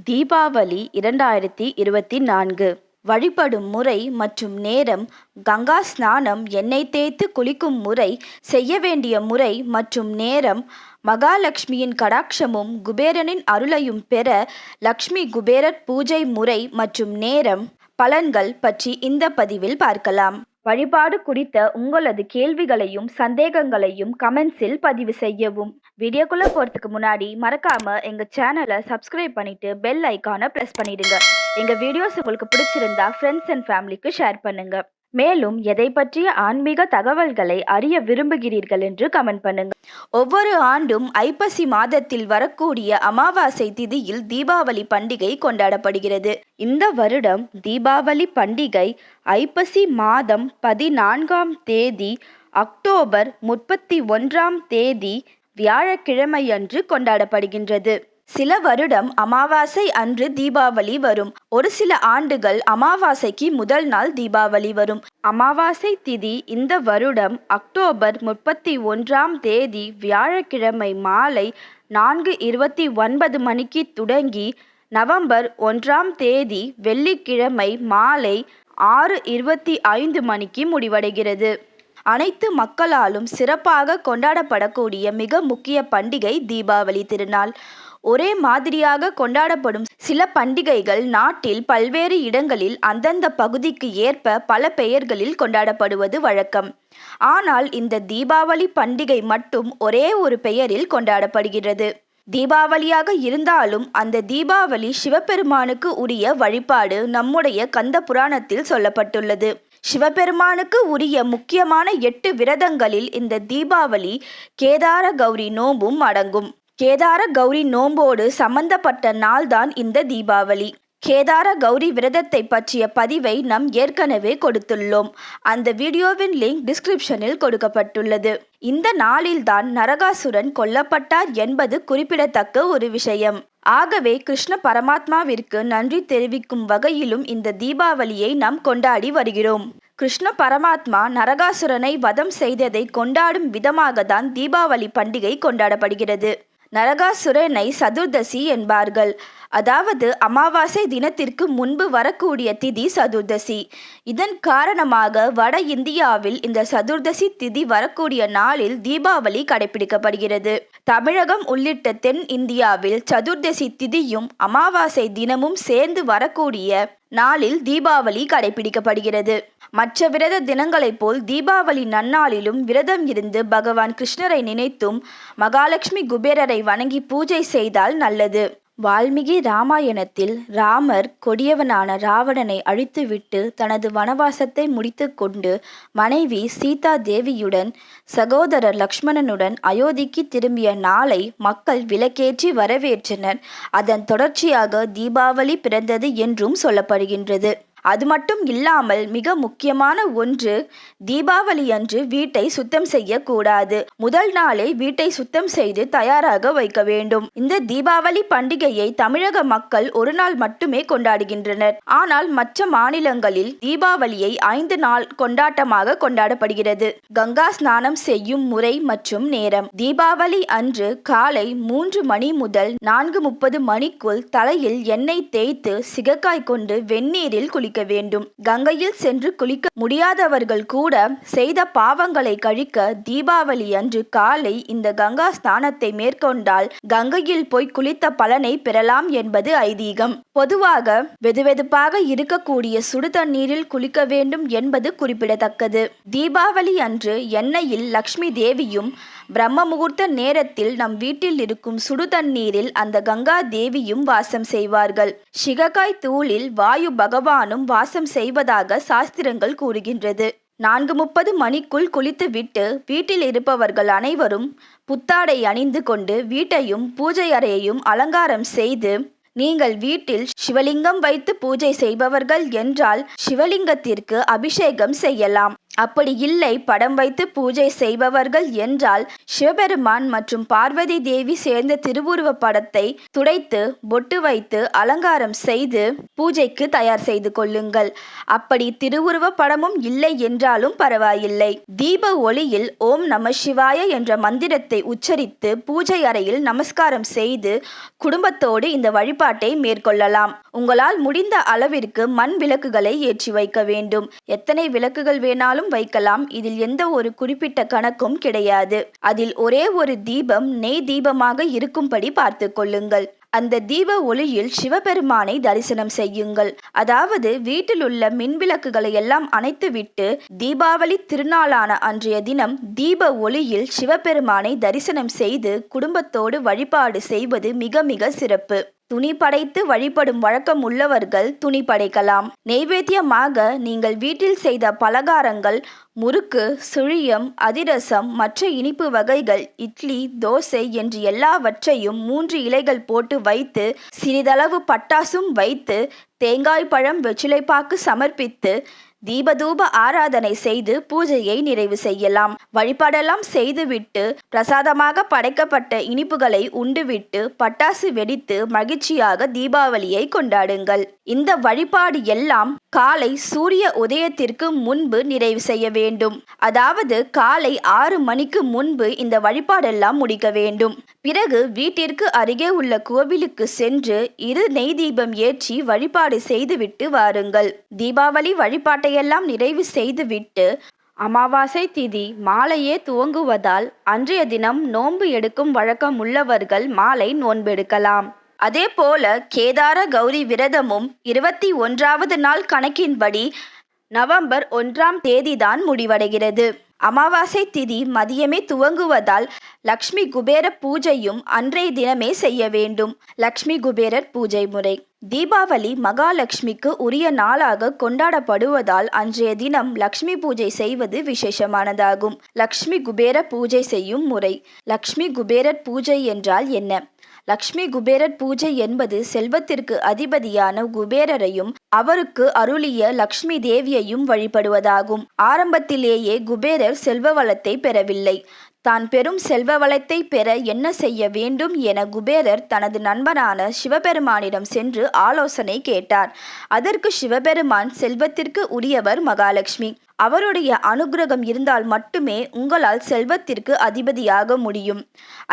தீபாவளி 2024 வழிபடும் முறை மற்றும் நேரம். கங்கா ஸ்நானம், எண்ணெய் தேய்த்து குளிக்கும் முறை, செய்ய வேண்டிய முறை மற்றும் நேரம். மகாலட்சுமியின் கடாட்சமும் குபேரனின் அருளையும் பெற லக்ஷ்மி குபேரர் பூஜை முறை மற்றும் நேரம். பலன்கள் பற்றி இந்த பதிவில் பார்க்கலாம். வழிபாடு குறித்த உங்களது கேள்விகளையும் சந்தேகங்களையும் கமெண்ட்ஸில் பதிவு செய்யவும். வீடியோக்குள்ள போறதுக்கு முன்னாடி மறக்காம எங்க சேனலை சப்ஸ்கிரைப் பண்ணிட்டு பெல் ஐக்கானை பிரஸ் பண்ணிடுங்க. எங்க வீடியோஸ் உங்களுக்கு பிடிச்சிருந்தா ஃப்ரெண்ட்ஸ் அண்ட் ஃபேமிலிக்கு ஷேர் பண்ணுங்க. மேலும் எதை பற்றிய ஆன்மீக தகவல்களை அறிய விரும்புகிறீர்கள் என்று கமெண்ட் பண்ணுங்க. ஒவ்வொரு ஆண்டும் ஐப்பசி மாதத்தில் வரக்கூடிய அமாவாசை திதியில் தீபாவளி பண்டிகை கொண்டாடப்படுகிறது. இந்த வருடம் தீபாவளி பண்டிகை ஐப்பசி மாதம் 14ஆம் தேதி அக்டோபர் 31ஆம் தேதி வியாழக்கிழமையன்று கொண்டாடப்படுகின்றது. சில வருடம் அமாவாசை அன்று தீபாவளி வரும். ஒரு சில ஆண்டுகள் அமாவாசைக்கு முதல் நாள் தீபாவளி வரும். அமாவாசை திதி இந்த வருடம் அக்டோபர் 31ஆம் தேதி வியாழக்கிழமை மாலை 4:29 மணிக்கு தொடங்கி நவம்பர் 1ஆம் தேதி வெள்ளிக்கிழமை மாலை 6:25 மணிக்கு முடிவடைகிறது. அனைத்து மக்களாலும் சிறப்பாக கொண்டாடப்படக்கூடிய மிக முக்கிய பண்டிகை தீபாவளி திருநாள். ஒரே மாதிரியாக கொண்டாடப்படும் சில பண்டிகைகள் நாட்டில் பல்வேறு இடங்களில் அந்தந்த பகுதிக்கு ஏற்ப பல பெயர்களில் கொண்டாடப்படுவது வழக்கம். ஆனால் இந்த தீபாவளி பண்டிகை மட்டும் ஒரே ஒரு பெயரில் கொண்டாடப்படுகிறது. தீபாவளியாக இருந்தாலும் அந்த தீபாவளி சிவபெருமானுக்கு உரிய வழிபாடு நம்முடைய கந்த புராணத்தில் சொல்லப்பட்டுள்ளது. சிவபெருமானுக்கு உரிய முக்கியமான 8 விரதங்களில் இந்த தீபாவளி கேதார கௌரி நோம்பும் அடங்கும். கேதார கௌரி நோம்போடு சம்பந்தப்பட்ட நாள்தான் இந்த தீபாவளி. கேதார கௌரி விரதத்தை பற்றிய பதிவை நாம் ஏற்கனவே கொடுத்துள்ளோம். அந்த வீடியோவின் லிங்க் டிஸ்கிரிப்ஷனில் கொடுக்கப்பட்டுள்ளது. இந்த நாளில்தான் நரகாசுரன் கொல்லப்பட்டார் என்பது குறிப்பிடத்தக்க ஒரு விஷயம். ஆகவே கிருஷ்ண பரமாத்மாவிற்கு நன்றி தெரிவிக்கும் வகையிலும் இந்த தீபாவளியை நாம் கொண்டாடி வருகிறோம். கிருஷ்ண பரமாத்மா நரகாசுரனை வதம் செய்ததை கொண்டாடும் விதமாக தான் தீபாவளி பண்டிகை கொண்டாடப்படுகிறது. நரகாசுரனை சதுர்தசி என்பார்கள். அதாவது அமாவாசை தினத்திற்கு முன்பு வரக்கூடிய திதி சதுர்தசி. இதன் காரணமாக வட இந்தியாவில் இந்த சதுர்தசி திதி வரக்கூடிய நாளில் தீபாவளி கடைபிடிக்கப்படுகிறது. தமிழகம் உள்ளிட்ட தென் இந்தியாவில் சதுர்தசி திதியும் அமாவாசை தினமும் சேர்ந்து வரக்கூடிய நாளில் தீபாவளி கடைபிடிக்கப்படுகிறது. மற்ற விரத தினங்களைப் போல் தீபாவளி நன்னாளிலும் விரதம் இருந்து பகவான் கிருஷ்ணரை நினைத்தும் மகாலட்சுமி குபேரரை வணங்கி பூஜை செய்தால் நல்லது. வால்மீகி ராமாயணத்தில் ராமர் கொடியவனான ராவணனை அழித்துவிட்டு தனது வனவாசத்தை முடித்து கொண்டு மனைவி சீதா தேவியுடன் சகோதரர் லக்ஷ்மணனுடன் அயோத்திக்கு திரும்பிய நாளை மக்கள் விளக்கேற்றி வரவேற்றனர். அதன் தொடர்ச்சியாக தீபாவளி பிறந்தது என்றும் சொல்லப்படுகின்றது. அது மட்டும் இல்லாமல் மிக முக்கியமான ஒன்று, தீபாவளி அன்று வீட்டை சுத்தம் செய்யக்கூடாது. முதல் நாளே வீட்டை சுத்தம் செய்து தயாராக வைக்க வேண்டும். இந்த தீபாவளி பண்டிகையை தமிழக மக்கள் ஒரு நாள் மட்டுமே கொண்டாடுகின்றனர். ஆனால் மற்ற மாநிலங்களில் தீபாவளியை 5 நாள் கொண்டாட்டமாக கொண்டாடப்படுகிறது. கங்கா ஸ்நானம் செய்யும் முறை மற்றும் நேரம். தீபாவளி அன்று காலை 3 மணி முதல் 4:30 மணிக்குள் தலையில் எண்ணெய் தேய்த்து சிகக்காய் கொண்டு வெந்நீரில் குளிக்க வேண்டும். கங்கையில் சென்று குளிக்க முடியாதவர்கள் கூட செய்த பாவங்களை கழிக்க தீபாவளி அன்று காலை இந்த கங்கா ஸ்நானத்தை மேற்கொண்டால் கங்கையில் போய் குளித்த பலனை பெறலாம் என்பது ஐதீகம். பொதுவாக வெதுவெதுப்பாக இருக்கக்கூடிய சுடு தண்ணீரில் குளிக்க வேண்டும் என்பது குறிப்பிடத்தக்கது. தீபாவளி அன்று எண்ணெயில் லக்ஷ்மி தேவியும் பிரம்ம முகூர்த்த நேரத்தில் நம் வீட்டில் இருக்கும் சுடு தண்ணீரில் அந்த கங்கா தேவியும் வாசம் செய்வார்கள். சிகக்காய் தூளில் வாயு பகவானும் வாசம் செய்வதாக சாஸ்திரங்கள் கூறுகின்றது. 4:30 மணிக்குள் குளித்துவிட்டு வீட்டில் இருப்பவர்கள் அனைவரும் புத்தாடை அணிந்து கொண்டு வீட்டையும் பூஜை அறையையும் அலங்காரம் செய்து, நீங்கள் வீட்டில் சிவலிங்கம் வைத்து பூஜை செய்பவர்கள் என்றால் சிவலிங்கத்திற்கு அபிஷேகம் செய்யலாம். அப்படி இல்லை படம் வைத்து பூஜை செய்பவர்கள் என்றால் சிவபெருமான் மற்றும் பார்வதி தேவி சேர்ந்த திருவுருவ படத்தை துடைத்து பொட்டு வைத்து அலங்காரம் செய்து பூஜைக்கு தயார் செய்து கொள்ளுங்கள். அப்படி திருவுருவ படமும் இல்லை என்றாலும் பரவாயில்லை. தீப ஒளியில் ஓம் நம சிவாய என்ற மந்திரத்தை உச்சரித்து பூஜை அறையில் நமஸ்காரம் செய்து குடும்பத்தோடு இந்த வழிபாட்டை மேற்கொள்ளலாம். உங்களால் முடிந்த அளவிற்கு மண் விளக்குகளை ஏற்றி வைக்க வேண்டும். எத்தனை விளக்குகள் வேணாலும் வைக்கலாம். இதில் எந்த ஒரு குறிப்பிட்ட கணக்கும் கிடையாது. அதில் ஒரே ஒரு தீபம் நெய் தீபமாக இருக்கும்படி பார்த்து கொள்ளுங்கள். அந்த தீப ஒளியில் சிவபெருமானை தரிசனம் செய்யுங்கள். அதாவது வீட்டில் உள்ள மின்விளக்குகளை எல்லாம் அணைத்துவிட்டு தீபாவளி திருநாளான அன்றைய தினம் தீப ஒளியில் சிவபெருமானை தரிசனம் செய்து குடும்பத்தோடு வழிபாடு செய்வது மிக மிக சிறப்பு. துணி படைத்து வழிபடும் வழக்கம் உள்ளவர்கள் துணி படைக்கலாம். நெய்வேத்தியமாக நீங்கள் வீட்டில் செய்த பலகாரங்கள் முறுக்கு, சுழியம், அதிரசம், மற்ற இனிப்பு வகைகள், இட்லி, தோசை என்று எல்லாவற்றையும் 3 இலைகள் போட்டு வைத்து சிறிதளவு பட்டாசும் வைத்து தேங்காய் பழம் வெற்றிலைப்பாக்கு சமர்ப்பித்து தீபதூப ஆராதனை செய்து பூஜையை நிறைவு செய்யலாம். வழிபாடெல்லாம் செய்துவிட்டு பிரசாதமாக படைக்கப்பட்ட இனிப்புகளை உண்டுவிட்டு பட்டாசு வெடித்து மகிழ்ச்சியாக தீபாவளியை கொண்டாடுங்கள். இந்த வழிபாடு எல்லாம் காலை சூரிய உதயத்திற்கு முன்பு நிறைவு செய்ய வேண்டும். அதாவது காலை 6 மணிக்கு முன்பு இந்த வழிபாடெல்லாம் முடிக்க வேண்டும். பிறகு வீட்டிற்கு அருகே உள்ள கோவிலுக்கு சென்று 2 நெய் தீபம் ஏற்றி வழிபாடு செய்துவிட்டு வாருங்கள். தீபாவளி வழிபாட்டையெல்லாம் நிறைவு செய்துவிட்டு அமாவாசை திதி மாலையே துவங்குவதால் அன்றைய தினம் நோன்பு எடுக்கும் வழக்கம் உள்ளவர்கள் மாலை நோன்பெடுக்கலாம். அதே போல கேதார கௌரி விரதமும் 21வது நாள் கணக்கின்படி நவம்பர் 1ஆம் தேதிதான் முடிவடைகிறது. அமாவாசை திதி மதியமே துவங்குவதால் லக்ஷ்மி குபேர பூஜையும் அன்றைய தினமே செய்ய வேண்டும். லக்ஷ்மி குபேரர் பூஜை முறை. தீபாவளி மகாலட்சுமிக்கு உரிய நாளாக கொண்டாடப்படுவதால் அன்றைய தினம் லக்ஷ்மி பூஜை செய்வது விசேஷமானதாகும். லக்ஷ்மி குபேர பூஜை செய்யும் முறை. லக்ஷ்மி குபேரர் பூஜை என்றால் என்ன? லக்ஷ்மி குபேரர் பூஜை என்பது செல்வத்திற்கு அதிபதியான குபேரரையும் அவருக்கு அருளிய லக்ஷ்மி தேவியையும் வழிபடுவதாகும். ஆரம்பத்திலேயே குபேரர் செல்வ வளத்தை பெறவில்லை. தான் பெரும் செல்வ வளத்தை பெற என்ன செய்ய வேண்டும் என குபேரர் தனது நண்பனான சிவபெருமானிடம் சென்று ஆலோசனை கேட்டார். அதற்கு சிவபெருமான் செல்வத்திற்கு உரியவர் மகாலட்சுமி. அவருடைய அனுக்கிரகம் இருந்தால் மட்டுமே உங்களால் செல்வத்திற்கு அதிபதியாக முடியும்.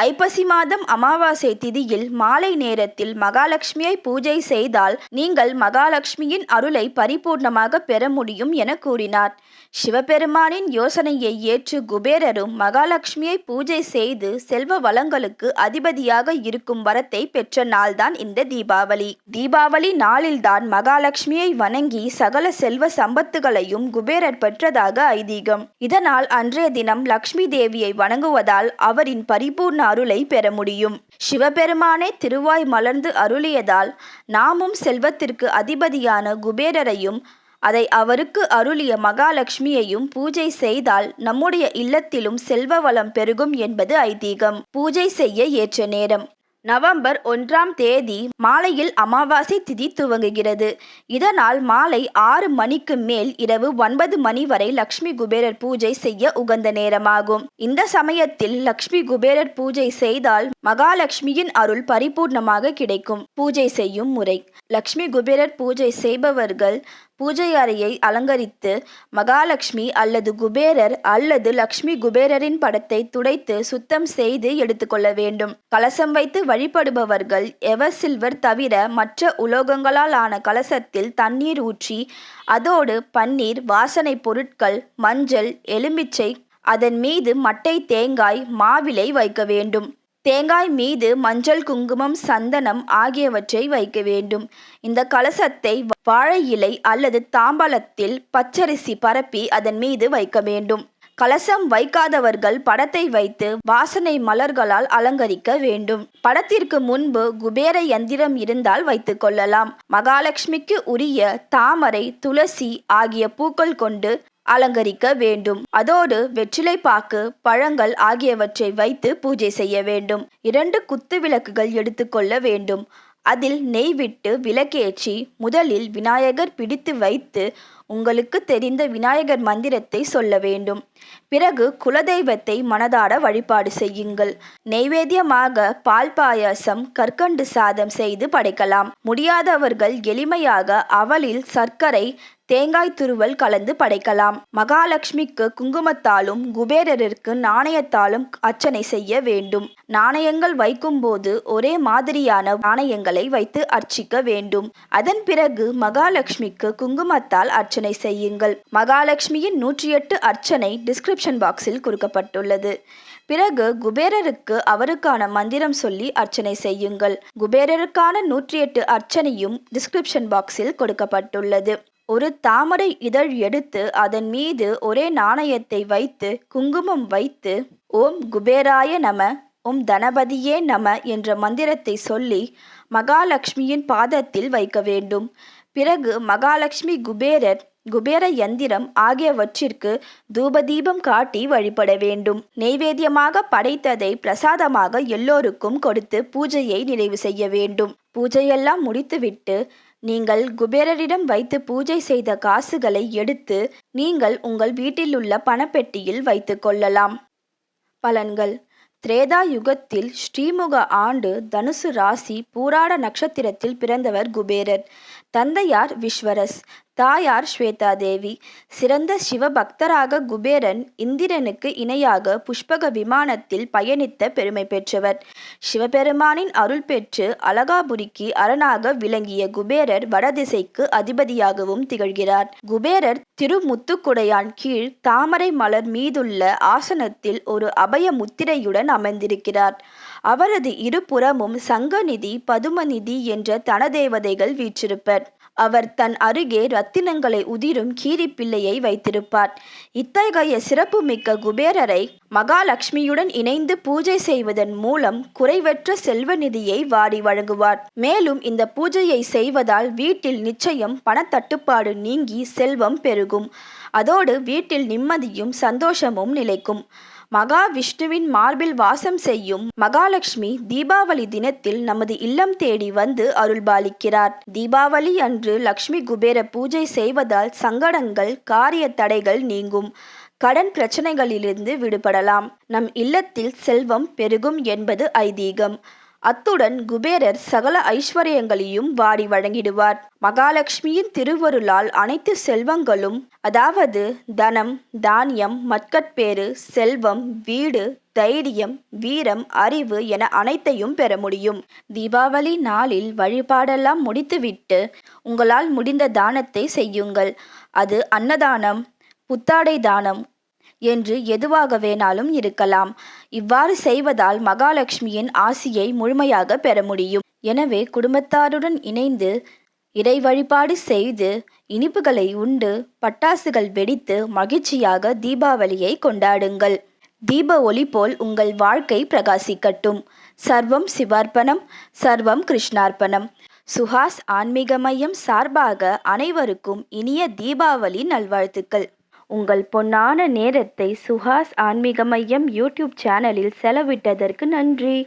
ஐப்பசி மாதம் அமாவாசை திதியில் மாலை நேரத்தில் மகாலட்சுமியை பூஜை செய்தால் நீங்கள் மகாலட்சுமியின் அருளை பரிபூர்ணமாக பெற முடியும் என கூறினார். சிவபெருமானின் யோசனையை ஏற்று குபேரரும் மகாலட்சுமியை பூஜை செய்து செல்வ வளங்களுக்கு அதிபதியாக இருக்கும் வரத்தை பெற்ற நாள்தான் இந்த தீபாவளி. தீபாவளி நாளில்தான் மகாலட்சுமியை வணங்கி சகல செல்வ சம்பத்துகளையும் குபேரர் பெற்றதாக ஐதீகம். இதனால் அன்றைய தினம் லக்ஷ்மி தேவியை வணங்குவதால் அவரின் பரிபூர்ண அருளை பெற முடியும். சிவபெருமானே திருவாய் மலர்ந்து அருளியதால் நாமும் செல்வத்திற்கு அதிபதியான குபேரரையும் அதை அவருக்கு அருளிய மகாலட்சுமியையும் பூஜை செய்தால் நம்முடைய இல்லத்திலும் செல்வ வளம் பெருகும் என்பது ஐதீகம். பூஜை செய்ய ஏற்ற நேரம். நவம்பர் 1ஆம் தேதி மாலையில் அமாவாசை திதி துவங்குகிறது. இதனால் மாலை 6 மணிக்கு மேல் இரவு 9 மணி வரை லக்ஷ்மி குபேரர் பூஜை செய்ய உகந்த நேரமாகும். இந்த சமயத்தில் லக்ஷ்மி குபேரர் பூஜை செய்தால் மகாலட்சுமியின் அருள் பரிபூர்ணமாக கிடைக்கும். பூஜை செய்யும் முறை. லக்ஷ்மி குபேரர் பூஜை செய்பவர்கள் பூஜை அறையை அலங்கரித்து மகாலட்சுமி அல்லது குபேரர் அல்லது லக்ஷ்மி குபேரரின் படத்தை துடைத்து சுத்தம் செய்து எடுத்துக்கொள்ள வேண்டும். கலசம் வைத்து வழிபடுபவர்கள் எவர் சில்வர் தவிர மற்ற உலோகங்களால் ஆன கலசத்தில் தண்ணீர் ஊற்றி அதோடு பன்னீர், வாசனை பொருட்கள், மஞ்சள், எலுமிச்சை, அதன் மீது மட்டை தேங்காய், மாவிலை வைக்க வேண்டும். தேங்காய் மீது மஞ்சள், குங்குமம், சந்தனம் ஆகியவற்றை வைக்க வேண்டும். இந்த கலசத்தை வாழை இலை அல்லது தாம்பாளத்தில் பச்சரிசி பரப்பி அதன் மீது வைக்க வேண்டும். கலசம் வைக்காதவர்கள் படத்தை வைத்து வாசனை மலர்களால் அலங்கரிக்க வேண்டும். படத்திற்கு முன்பு குபேர யந்திரம் இருந்தால் வைத்துக் கொள்ளலாம். மகாலட்சுமிக்கு உரிய தாமரை, துளசி ஆகிய பூக்கள் கொண்டு அலங்கரிக்க வேண்டும். அதோடு வெற்றிலை பாக்கு, பழங்கள் ஆகியவற்றை வைத்து பூஜை செய்ய வேண்டும். 2 குத்து விளக்குகள் எடுத்துக்கொள்ள வேண்டும். அதில் நெய் விட்டு விளக்கேற்றி முதலில் விநாயகர் பிடித்து வைத்து உங்களுக்கு தெரிந்த விநாயகர் மந்திரத்தை சொல்ல வேண்டும். பிறகு குலதெய்வத்தை மனதார வழிபாடு செய்யுங்கள். நெய்வேத்தியமாக பால் பாயாசம், கற்கண்டு சாதம் செய்து படைக்கலாம். முடியாதவர்கள் எளிமையாக அவலில் சர்க்கரை, தேங்காய் துருவல் கலந்து படைக்கலாம். மகாலட்சுமிக்கு குங்குமத்தாலும் குபேரருக்கு நாணயத்தாலும் அர்ச்சனை செய்ய வேண்டும். நாணயங்கள் வைக்கும்போது ஒரே மாதிரியான நாணயங்களை வைத்து அர்ச்சிக்க வேண்டும். அதன் பிறகு மகாலட்சுமிக்கு குங்குமத்தால் அர்ச்சனை செய்யுங்கள். மகாலட்சுமியின் 108 அர்ச்சனை டிஸ்கிரிப்ஷன் பாக்ஸில் கொடுக்கப்பட்டுள்ளது. பிறகு குபேரருக்கு அவருக்கான மந்திரம் சொல்லி அர்ச்சனை செய்யுங்கள். குபேரருக்கான 108 அர்ச்சனையும் டிஸ்கிரிப்ஷன் பாக்ஸில் கொடுக்கப்பட்டுள்ளது. ஒரு தாமரை இதழ் எடுத்து அதன் மீது ஒரே நாணயத்தை வைத்து குங்குமம் வைத்து ஓம் குபேராய நம, ஓம் தனபதியே நம என்ற மந்திரத்தை சொல்லி மகாலட்சுமியின் பாதத்தில் வைக்க வேண்டும். பிறகு மகாலட்சுமி, குபேரர், குபேர யந்திரம் ஆகியவற்றிற்கு தூபதீபம் காட்டி வழிபட வேண்டும். நெய்வேத்தியமாக படைத்ததை பிரசாதமாக எல்லோருக்கும் கொடுத்து பூஜையை நிறைவு செய்ய வேண்டும். பூஜையெல்லாம் முடித்துவிட்டு நீங்கள் குபேரரிடம் வைத்து பூஜை செய்த காசுகளை எடுத்து நீங்கள் உங்கள் வீட்டிலுள்ள பணப்பெட்டியில் வைத்து கொள்ளலாம். பலன்கள். திரேதா யுகத்தில் ஸ்ரீமுக ஆண்டு தனுசு ராசி பூராட நட்சத்திரத்தில் பிறந்தவர் குபேரர். தந்தையார் விஸ்வரஸ், தாயார் ஸ்வேதா தேவி. சிறந்த சிவபக்தராக குபேரன் இந்திரனுக்கு இணையாக புஷ்பக விமானத்தில் பயணித்த பெருமை பெற்றவர். சிவபெருமானின் அருள் பெற்று அலகாபுரிக்கு அரணாக விளங்கிய குபேரர் வடதிசைக்கு அதிபதியாகவும் திகழ்கிறார். குபேரர் திருமுத்துக்குடையான் கீழ் தாமரை மலர் மீதுள்ள ஆசனத்தில் ஒரு அபய முத்திரையுடன் அமர்ந்திருக்கிறார். அவரது இருபுறமும் சங்கநிதி, பதுமநிதி என்ற தனதேவதைகள் வீற்றிருப்பர். அவர் தன் அருகே ரத்தினங்களை உதிரும் கீரிப்பிள்ளையை வைத்திருப்பார். இத்தகைய சிறப்புமிக்க குபேரரை மகாலட்சுமியுடன் இணைந்து பூஜை செய்வதன் மூலம் குறைவற்ற செல்வ நிதியை வாரி வழங்குவார். மேலும் இந்த பூஜையை செய்வதால் வீட்டில் நிச்சயம் பணத்தட்டுப்பாடு நீங்கி செல்வம் பெருகும். அதோடு வீட்டில் நிம்மதியும் சந்தோஷமும் நிலைக்கும். மகாவிஷ்ணுவின் மார்பில் வாசம் செய்யும் மகாலட்சுமி தீபாவளி தினத்தில் நமது இல்லம் தேடி வந்து அருள்பாலிக்கிறார். தீபாவளி அன்று லட்சுமி குபேர பூஜை செய்வதால் சங்கடங்கள், காரிய தடைகள் நீங்கும். கடன் பிரச்சனைகளிலிருந்து விடுபடலாம். நம் இல்லத்தில் செல்வம் பெருகும் என்பது ஐதீகம். அத்துடன் குபேரர் சகல ஐஸ்வர்யங்களையும் வாரி வழங்கிடுவார். மகாலட்சுமியின் திருவருளால் அனைத்து செல்வங்களும், அதாவது தனம், தானியம், மக்கட்பேறு, செல்வம், வீடு, தைரியம், வீரம், அறிவு என அனைத்தையும் பெற முடியும். தீபாவளி நாளில் வழிபாடெல்லாம் முடித்துவிட்டு உங்களால் முடிந்த தானத்தை செய்யுங்கள். அது அன்னதானம், புத்தாடை தானம் என்று எதுவாக வேணாலும் இருக்கலாம். இவ்வாறு செய்வதால் மகாலட்சுமியின் ஆசியை முழுமையாக பெற முடியும். எனவே குடும்பத்தாருடன் இணைந்து இறை வழிபாடு செய்து இனிப்புகளை உண்டு பட்டாசுகள் வெடித்து மகிழ்ச்சியாக தீபாவளியை கொண்டாடுங்கள். தீப ஒளி போல் உங்கள் வாழ்க்கை பிரகாசிக்கட்டும். சர்வம் சிவார்ப்பணம், சர்வம் கிருஷ்ணார்ப்பணம். சுஹாஸ் ஆன்மீக மையம் சார்பாக அனைவருக்கும் இனிய தீபாவளி நல்வாழ்த்துக்கள். உங்கள் பொன்னான நேரத்தை சுஹாஸ் ஆன்மீக மையம் யூடியூப் சேனலில் செலவிட்டதற்கு நன்றி.